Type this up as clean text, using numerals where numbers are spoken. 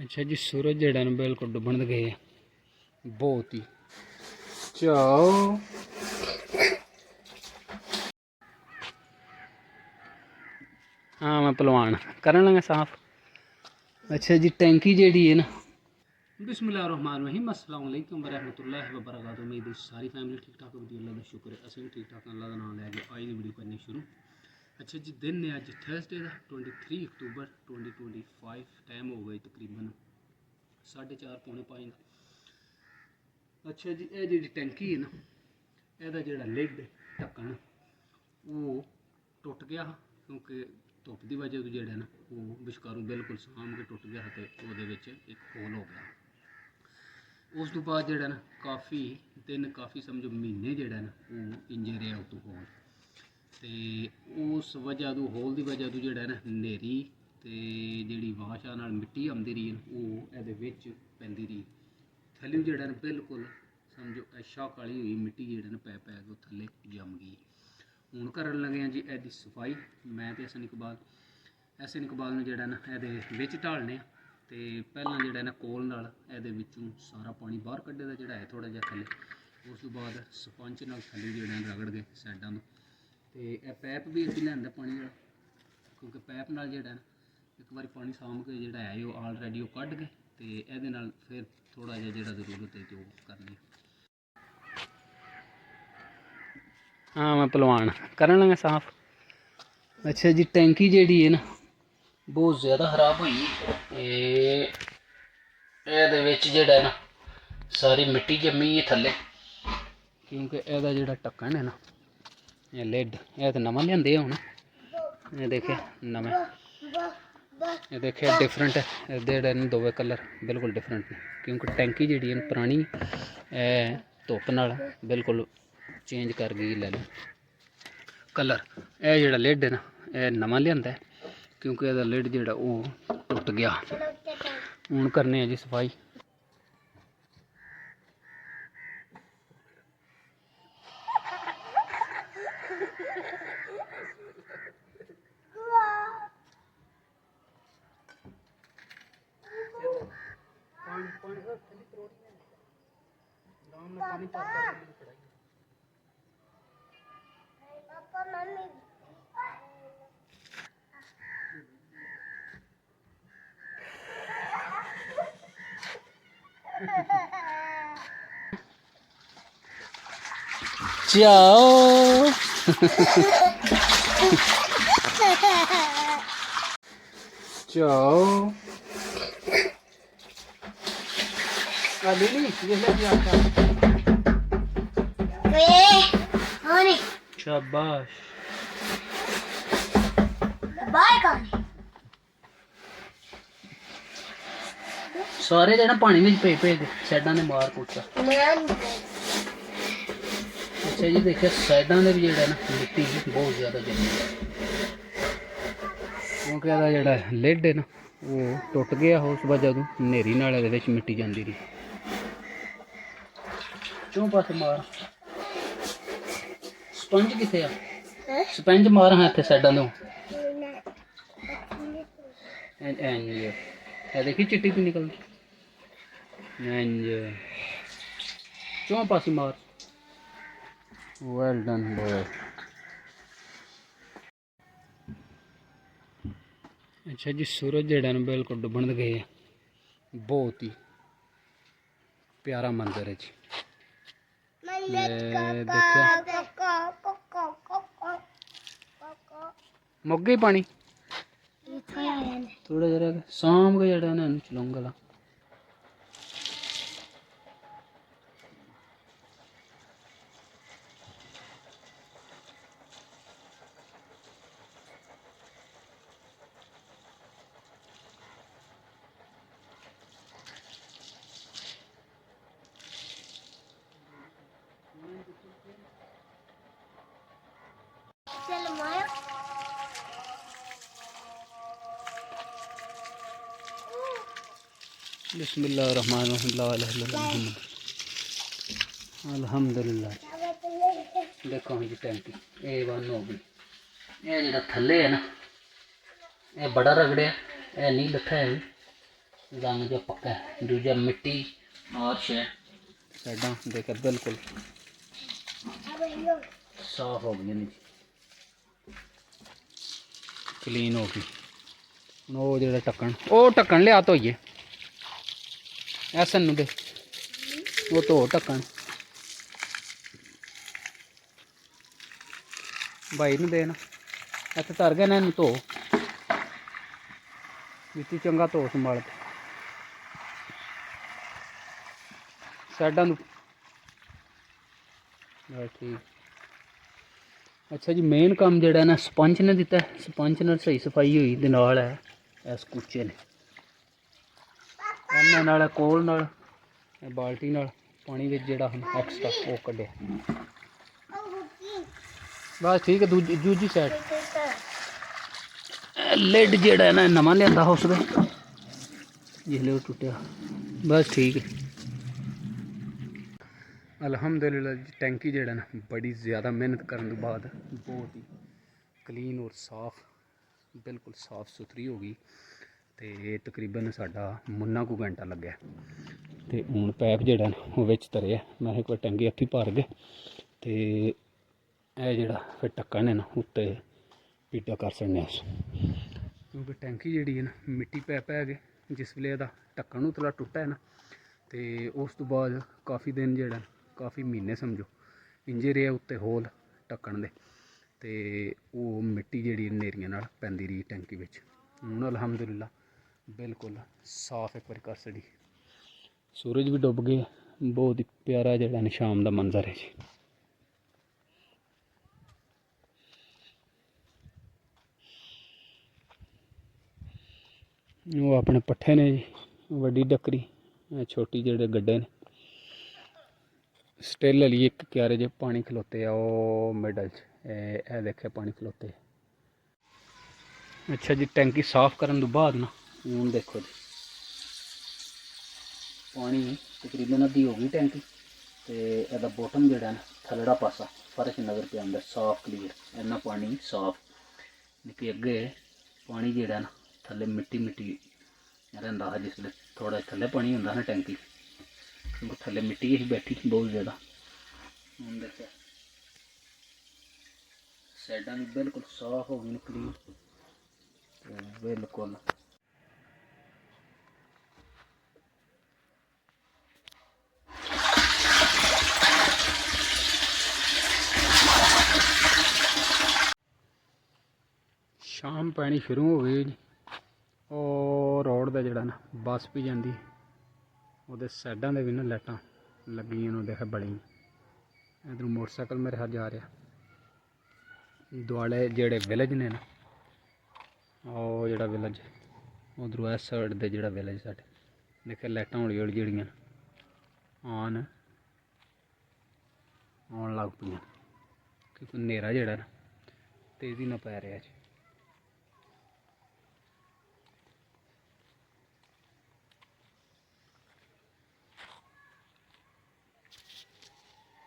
अच्छा जी, सूरज जड़ा ना बिल्कुल डुबन गए है, बहुत ही चाओ। हाँ मैं पलवान करन लगा साफ। अच्छा जी, टैंकी जी है ना। बिस्मिल्लाहिर्रहमानिर्रहीम, अस्सलाम वालेकुम वरहमतुल्लाहि वबरकातुहू। उम्मीद है सारी फैमिली ठीक ठाक होगी। अल्लाह का शुक्र है, असीं भी ठीक ठाक अल्लाह का नाम लैके आई दी वीडियो करनी शुरू। अच्छा जी, दिन ने अज थर्सडे का 23 अक्तूबर 2025। टाइम हो गई तकरीबन 4:30 पौने 5। अच्छा जी, ये जी टैंकी है ना, ਇਹਦਾ ਜਿਹੜਾ ਲਿਡ ਢੱਕਣ ਉਹ ਟੁੱਟ ਗਿਆ ਕਿਉਂਕਿ ਧੁੱਪ ਦੀ ਵਜ੍ਹਾ ਤੋਂ ਜਿਹੜਾ ਨਾ ਉਹ ਵਿਚਕਾਰੋਂ ਬਿਲਕੁਲ ਸਾਂਭ ਕੇ ਟੁੱਟ ਗਿਆ ਤੇ ਉਹਦੇ ਵਿੱਚ ਇੱਕ ਹੋਲ ਹੋ ਗਿਆ। ਉਸ ਤੋਂ ਬਾਅਦ ਜਿਹੜਾ ਨਾ ਕਾਫੀ ਦਿਨ, ਕਾਫੀ ਸਮਝੋ ਮਹੀਨੇ ਜਿਹੜਾ ਨਾ ਉਹ ਇੰਜੇ ਰਿਹਾ ਉਹ ਤੋਂ ਹੋਲ, ਤੇ ਉਸ ਵਜ੍ਹਾ ਤੋਂ ਹੋਲ ਦੀ ਵਜ੍ਹਾ ਤੋਂ ਜਿਹੜਾ ਨਾ ਹਨੇਰੀ ਤੇ ਜਿਹੜੀ ਵਾਸ਼ਾ ਨਾਲ ਮਿੱਟੀ ਆਉਂਦੀ ਰਹੀ ਉਹ ਇਹਦੇ ਵਿੱਚ ਪੈਂਦੀ ਰਹੀ। ਥੱਲੇ ਜਿਹੜਾ ਨਾ ਬਿਲਕੁਲ समझो शाह काली हुई मिट्टी जेह्ड़े न पै पै के थल्ले जम गई। हूँ करन लगे हैं जी एदी सफाई। मैं तो हसन इकबाल ने जेह्ड़ा ना एहदे विच ढालने ते पहलां जेह्ड़ा ना कोल नाल एहदे विचों सारा पानी बाहर कड्ढे दा जेह्ड़ा है थोड़ा जिहा थल्ले। उस तो बाद स्पंज नाल थल्ले जेह्ड़ा रगड़ गए साइडां तो ते यह पैप भी असीं लैंदा पानी वाला, क्योंकि पैप नाल जेह्ड़ा ना एक बारी पानी साम के जेह्ड़ा है वो ऑलरेडी वो कड्ढ गए ते एहदे नाल फिर थोड़ा जिहा जेह्ड़ा जरूरत है तो करनी। हाँ मैं पलवान करन लगा साफ। अच्छा जी, टैंकी जी है ना बहुत ज़्यादा खराब हुई। जेड़ा है ना सारी मिट्टी जमी है थल्ले, क्योंकि यदा जो ढक्कन है ना ये लिड यह तो नवा लिया हूँ। ये देखे नवे, ये देखे डिफरेंट है जेड़े दोवे कलर बिल्कुल डिफरेंट ने, क्योंकि टैंकी जी है पुरानी धुप नाल बिल्कुल चेंज कर गई ले लो कलर। यह जोड़ा लिड है ना यह नवा लिया है, क्योंकि यदा लिड जोड़ा वो टुट गया। हूँ करने जी सफाई। जाओ जाओ शाबाश। सारे जो पानी में पे दे साइडा ने मार कुटा। अच्छा जी, देखिए साइडा ने भी जो ना मिट्टी बहुत ज़्यादा जमी, क्योंकि जो लिड है ना वो टुट गया। उस वजह तो हनेरी नाल मिट्टी जाती रही। क्यों पास मार स्पंज कितने आ स्पंज मार। हाँ इतने साइडा तो देखी चिट्टी भी निकलती। क्यों पास मार। Well done boy. अच्छा जी, सूरज जड़ा ना बिल्कुल डुबन गए है, बहुत ही प्यारा मंजर है जी। मुक गई पानी थोड़ा जरा शाम का जड़ा ना चलूंगा। बिस्मिल्लाहिर्रहमानिर्रहीम अल्हम्दुलिल्लाह। देखो जी टैंकी ये बंद हो गई। ये जो थले है ना ये बड़ा रगड़िया, ये नहीं लथा है। रंग जो पक्का है, दूजा मिट्टी और शे साइडा देख बिल्कुल साफ हो गई, क्लीन हो गई। वो जो ढक्कन, वो ढक्कन लिया धोइए ऐसा दे, वो धो ढक्कन भाई नूं देना, इत्थे तर गए ना, इन्हूं धो मिट्टी चंगा धो संभाल के साइडा नूं। ठीक। अच्छा जी, मेन काम जिहड़ा ना स्पंज ने दिता है, स्पंज नाल सही सफाई हुई दे नाल है इस कूचे ने इन्हां नाल कोल नाल बाल्टी नाल पानी विच जिहड़ा एक्स्ट्रा वो कढिया। बस ठीक है। दूजी साइड लिड जिहड़ा है ना नवां लिआंदा उस वे जिसले वो टुटिया। बस ठीक है। अलहमदुलिल्लाह जी, टैंकी जिहड़ा ना बड़ी ज़्यादा मेहनत करने के बाद बहुत ही क्लीन और साफ, बिल्कुल साफ सुथरी हो गई। तो तकरीबन साडा मुन्ना को घंटा लग्या। तो हुण पैप जिहड़ा ना वो विच तरिया, मैं एक बार टैंकी हत्थी भर गए। तो यह जिहड़ा फिर ढक्कन है ना उत्ते पीटा कर सकने अस, क्योंकि टैंकी जिहड़ी है ना मिट्टी पै गए जिस वेले इहदा ढक्कन उतला टुटा है ना, तो उस तो बाद काफ़ी दिन जिहड़ा काफ़ी महीने समझो इंजे रहा उत्ते होल ढक्कन दे, तो वो मिट्टी जिहड़ी नेरियां नाल पैंदी रही टैंकी विच। हुण अलहमदुलिल्लाह बिल्कुल साफ एक बार कर छड़ी। सूरज भी डुब गए, बहुत ही प्यारा जिहड़ा शाम का मंजर है जी। वो अपने पट्ठे ने जी, वड्डी डकरी छोटी जेह्ड़े गड्ढे ने स्टिल हली एक क्यारे च पानी खलोते आ, वो मिडल च ए देखे पानी खलोते। अच्छा जी, टैंकी साफ करने तो बाद ना हूँ देखो जी पानी तकरीबन अद्धी हो गई टैंकी। तो यदा बॉटम जोड़ा ना थलड़ा पासा फर्श नज़र पे आंदा साफ क्लीयर, इन्ना पानी साफ। लेकिन अगे पानी जोड़ा ना थले मिट्टी मिट्टी रहा है, जिसले थोड़ा थले पानी होंदा ना टैंकी, क्योंकि थले मिट्टी ही बैठी बहुत ज़्यादा। हूँ देखिए साइडा भी बिल्कुल साफ हो गई क्लीन, बिल्कुल शाम पैनी शुरू हो गई जी। और रोड का जोड़ा ना बस भी जाती, वो साइडा भी ना लाइटां लगी देख बड़ी। इधर मोटरसाइकिल मेरे हाथ जा रहा, दुआले जेड़े विलेज ने ना, वो जोड़ा विलेज उधरों इस साइड दे जोड़ा विलेज साढ़े देखे लाइटां हौली हौली जड़ियां आन आन लग पईयां, क्योंकि नेरा जोड़ा ना तेज़ी ना पै रहा जी।